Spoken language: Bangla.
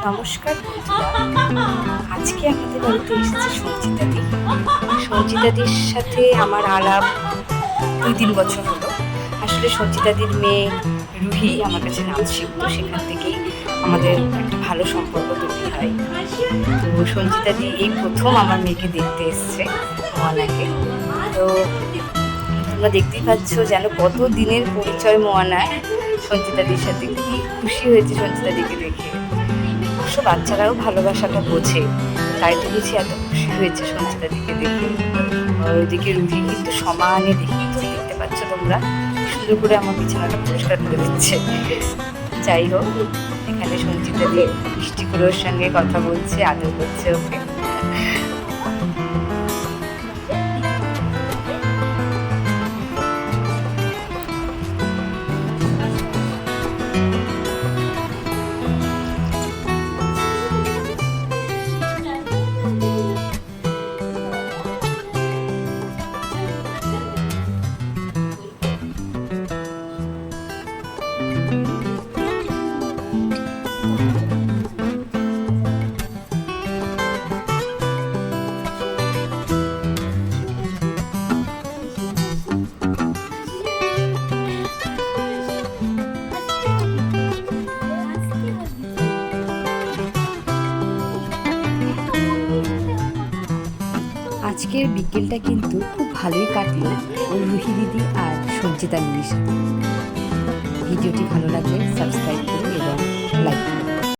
নমস্কার বন্ধুরা, আজকে আমাদের বাড়িতে এসেছে সঞ্চিতাদি। সঞ্চিতাদির সাথে আমার আলাপ 2-3 বছর হলো। আসলে সঞ্চিতাদির মেয়ে রুহি আমার কাছে নাচ শিখতো, সেখান থেকেই আমাদের একটা ভালো সম্পর্ক তৈরি হয়। তো সঞ্চিতাদি এই প্রথম আমার মেয়েকে দেখতে এসছে মোয়ানাকে। তো তোমরা দেখতেই পাচ্ছ যেন কত দিনের পরিচয় মোয়ানায় সঞ্চিতাদির সাথে। কি খুশি হয়েছে সঞ্চিতাদিকে দেখে। অবশ্য বাচ্চারাও ভালোবাসাটা বোঝে, তাই তো বুঝি এত খুশি হয়েছে সঞ্চিতাদিকে দেখে। ওইদিকে রুহি কিন্তু সমানে দেখতে পাচ্ছ তোমরা, সুন্দর করে আমার বিছানাটা পরিষ্কার করে দিচ্ছে। যাই হোক, এখানে সঞ্চিতাদি মিষ্টি করে ওর সঙ্গে কথা বলছে, আদর করছে ওকে। আজকের বিকেলটা কিন্তু খুব ভালোই কাটলো ওর রুহি দিদি আর সঞ্চিতা দিদির সাথে। ভিডিওটি ভালো লাগলে সাবস্ক্রাইব করুন এবং লাইক করুন।